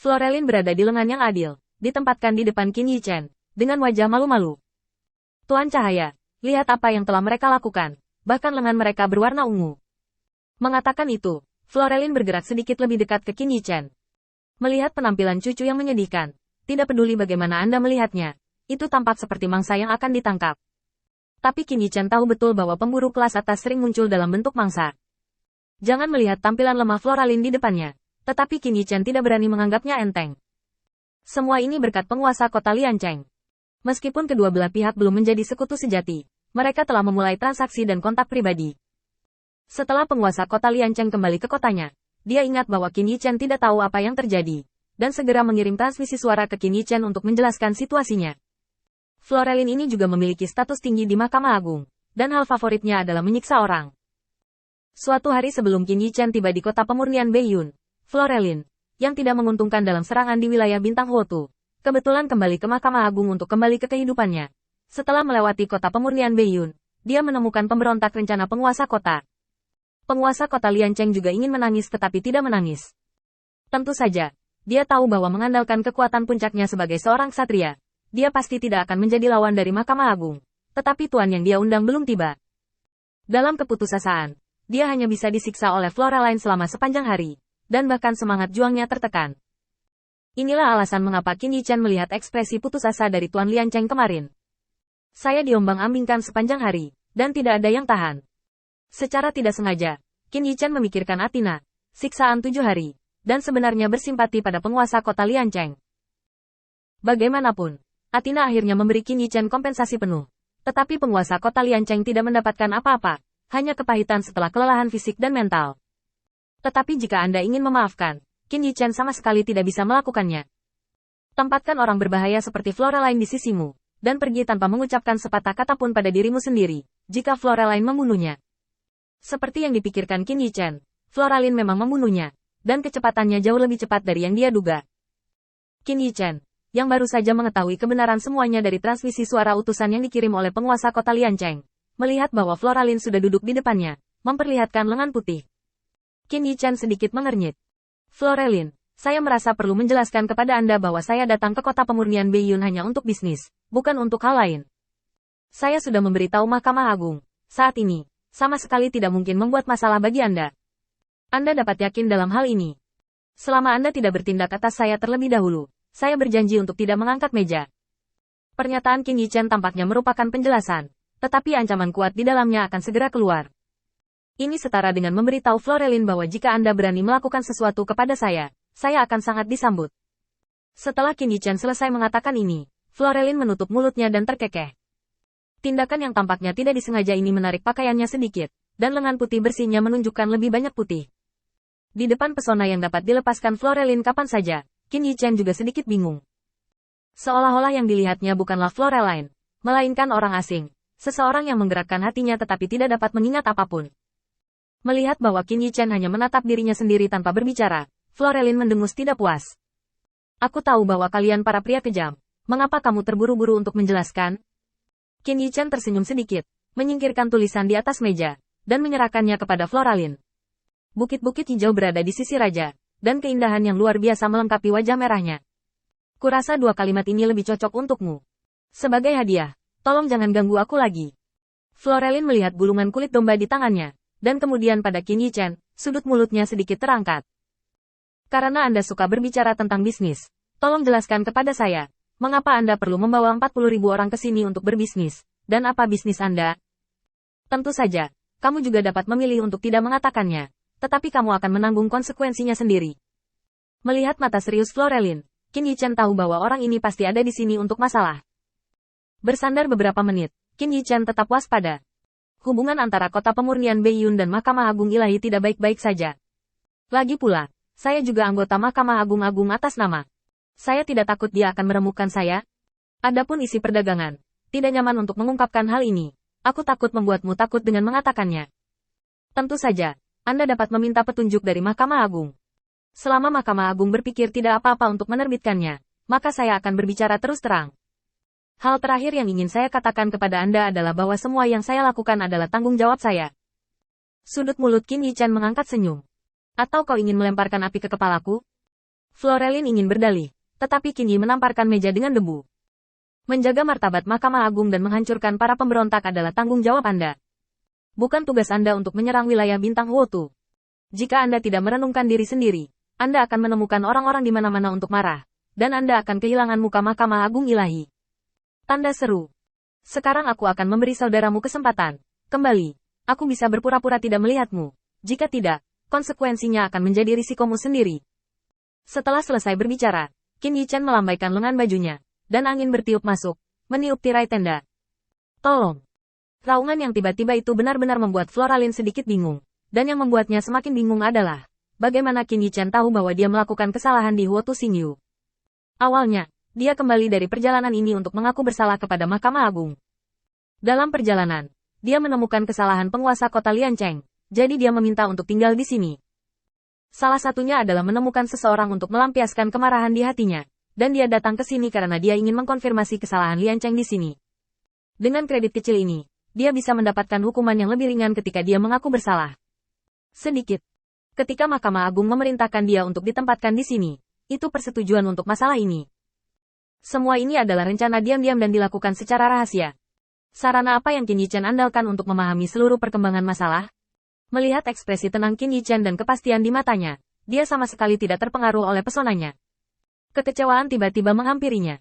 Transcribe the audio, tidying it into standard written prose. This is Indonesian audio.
Florelin berada di lengan yang adil, ditempatkan di depan Qin Yichen, dengan wajah malu-malu. Tuan Cahaya, lihat apa yang telah mereka lakukan, bahkan lengan mereka berwarna ungu. Mengatakan itu, Florelin bergerak sedikit lebih dekat ke Qin Yichen. Melihat penampilan cucu yang menyedihkan, tidak peduli bagaimana Anda melihatnya, itu tampak seperti mangsa yang akan ditangkap. Tapi Qin Yichen tahu betul bahwa pemburu kelas atas sering muncul dalam bentuk mangsa. Jangan melihat tampilan lemah Florelin di depannya, tetapi Qin Yichen tidak berani menganggapnya enteng. Semua ini berkat penguasa kota Liancheng. Meskipun kedua belah pihak belum menjadi sekutu sejati, mereka telah memulai transaksi dan kontak pribadi. Setelah penguasa kota Liancheng kembali ke kotanya, dia ingat bahwa Qin Yichen tidak tahu apa yang terjadi, dan segera mengirim transmisi suara ke Qin Yichen untuk menjelaskan situasinya. Florelin ini juga memiliki status tinggi di Mahkamah Agung, dan hal favoritnya adalah menyiksa orang. Suatu hari sebelum Qin Yichen tiba di kota pemurnian Beiyun, Florelin, yang tidak menguntungkan dalam serangan di wilayah Bintang Huotu, kebetulan kembali ke Mahkamah Agung untuk kembali ke kehidupannya. Setelah melewati kota pemurnian Beiyun, dia menemukan pemberontak rencana penguasa kota. Penguasa kota Liancheng juga ingin menangis tetapi tidak menangis. Tentu saja, dia tahu bahwa mengandalkan kekuatan puncaknya sebagai seorang ksatria, dia pasti tidak akan menjadi lawan dari Mahkamah Agung. Tetapi tuan yang dia undang belum tiba. Dalam keputusasaan, dia hanya bisa disiksa oleh Florelin selama sepanjang hari, dan bahkan semangat juangnya tertekan. Inilah alasan mengapa Qin Yichen melihat ekspresi putus asa dari Tuan Liancheng kemarin. Saya diombang-ambingkan sepanjang hari, dan tidak ada yang tahan. Secara tidak sengaja, Qin Yichen memikirkan Athena, siksaan 7 hari, dan sebenarnya bersimpati pada penguasa kota Liancheng. Bagaimanapun, Athena akhirnya memberi Qin Yichen kompensasi penuh. Tetapi penguasa kota Liancheng tidak mendapatkan apa-apa, hanya kepahitan setelah kelelahan fisik dan mental. Tetapi jika Anda ingin memaafkan, Qin Yichen sama sekali tidak bisa melakukannya. Tempatkan orang berbahaya seperti Florelin di sisimu, dan pergi tanpa mengucapkan sepatah kata pun pada dirimu sendiri, jika Florelin membunuhnya. Seperti yang dipikirkan Qin Yichen, Florelin memang membunuhnya, dan kecepatannya jauh lebih cepat dari yang dia duga. Qin Yichen, yang baru saja mengetahui kebenaran semuanya dari transmisi suara utusan yang dikirim oleh penguasa kota Liancheng, melihat bahwa Florelin sudah duduk di depannya, memperlihatkan lengan putih. Qin Yichen sedikit mengernyit. Florelin, saya merasa perlu menjelaskan kepada Anda bahwa saya datang ke kota pemurnian Beiyun hanya untuk bisnis, bukan untuk hal lain. Saya sudah memberitahu Mahkamah Agung, saat ini, sama sekali tidak mungkin membuat masalah bagi Anda. Anda dapat yakin dalam hal ini. Selama Anda tidak bertindak atas saya terlebih dahulu, saya berjanji untuk tidak mengangkat meja. Pernyataan Qin Yichen tampaknya merupakan penjelasan, tetapi ancaman kuat di dalamnya akan segera keluar. Ini setara dengan memberitahu Florelin bahwa jika Anda berani melakukan sesuatu kepada saya akan sangat disambut. Setelah Qin Yichen selesai mengatakan ini, Florelin menutup mulutnya dan terkekeh. Tindakan yang tampaknya tidak disengaja ini menarik pakaiannya sedikit, dan lengan putih bersihnya menunjukkan lebih banyak putih. Di depan pesona yang dapat dilepaskan Florelin kapan saja, Qin Yichen juga sedikit bingung. Seolah-olah yang dilihatnya bukanlah Florelin, melainkan orang asing, seseorang yang menggerakkan hatinya tetapi tidak dapat mengingat apapun. Melihat bahwa Qin Yichen hanya menatap dirinya sendiri tanpa berbicara, Florelin mendengus tidak puas. Aku tahu bahwa kalian para pria kejam. Mengapa kamu terburu-buru untuk menjelaskan? Qin Yichen tersenyum sedikit, menyingkirkan tulisan di atas meja, dan menyerahkannya kepada Florelin. Bukit-bukit hijau berada di sisi raja, dan keindahan yang luar biasa melengkapi wajah merahnya. Kurasa 2 kalimat ini lebih cocok untukmu. Sebagai hadiah, tolong jangan ganggu aku lagi. Florelin melihat gulungan kulit domba di tangannya, dan kemudian pada Qin Yichen, sudut mulutnya sedikit terangkat. Karena Anda suka berbicara tentang bisnis, tolong jelaskan kepada saya, mengapa Anda perlu membawa 40.000 orang ke sini untuk berbisnis, dan apa bisnis Anda? Tentu saja, kamu juga dapat memilih untuk tidak mengatakannya, tetapi kamu akan menanggung konsekuensinya sendiri. Melihat mata serius Florelin, Qin Yichen tahu bahwa orang ini pasti ada di sini untuk masalah. Bersandar beberapa menit, Qin Yichen tetap waspada. Hubungan antara kota pemurnian Beiyun dan Mahkamah Agung Ilahi tidak baik-baik saja. Lagi pula, saya juga anggota Mahkamah Agung atas nama. Saya tidak takut dia akan meremukkan saya. Adapun isi perdagangan, tidak nyaman untuk mengungkapkan hal ini. Aku takut membuatmu takut dengan mengatakannya. Tentu saja, Anda dapat meminta petunjuk dari Mahkamah Agung. Selama Mahkamah Agung berpikir tidak apa-apa untuk menerbitkannya, maka saya akan berbicara terus terang. Hal terakhir yang ingin saya katakan kepada Anda adalah bahwa semua yang saya lakukan adalah tanggung jawab saya. Sudut mulut Qin Yichen mengangkat senyum. Atau kau ingin melemparkan api ke kepalaku? Florelin ingin berdalih, tetapi Qin Yi menamparkan meja dengan debu. Menjaga martabat Mahkamah Agung dan menghancurkan para pemberontak adalah tanggung jawab Anda. Bukan tugas Anda untuk menyerang wilayah bintang Huotu. Jika Anda tidak merenungkan diri sendiri, Anda akan menemukan orang-orang di mana-mana untuk marah, dan Anda akan kehilangan muka Mahkamah Agung ilahi. Tanda seru. Sekarang aku akan memberi saudaramu kesempatan. Kembali. Aku bisa berpura-pura tidak melihatmu. Jika tidak, konsekuensinya akan menjadi risikomu sendiri. Setelah selesai berbicara, Qin Yi Chen melambaikan lengan bajunya, dan angin bertiup masuk, meniup tirai tenda. Tolong. Raungan yang tiba-tiba itu benar-benar membuat Floralin sedikit bingung, dan yang membuatnya semakin bingung adalah, bagaimana Qin Yi Chen tahu bahwa dia melakukan kesalahan di Huotu Xingyu. Awalnya, dia kembali dari perjalanan ini untuk mengaku bersalah kepada Mahkamah Agung. Dalam perjalanan, dia menemukan kesalahan penguasa kota Liancheng, jadi dia meminta untuk tinggal di sini. Salah satunya adalah menemukan seseorang untuk melampiaskan kemarahan di hatinya, dan dia datang ke sini karena dia ingin mengkonfirmasi kesalahan Liancheng di sini. Dengan kredit kecil ini, dia bisa mendapatkan hukuman yang lebih ringan ketika dia mengaku bersalah. Sedikit. Ketika Mahkamah Agung memerintahkan dia untuk ditempatkan di sini, itu persetujuan untuk masalah ini. Semua ini adalah rencana diam-diam dan dilakukan secara rahasia. Sarana apa yang Qin Yi Chen andalkan untuk memahami seluruh perkembangan masalah? Melihat ekspresi tenang Qin Yi Chen dan kepastian di matanya, dia sama sekali tidak terpengaruh oleh pesonanya. Kekecewaan tiba-tiba menghampirinya.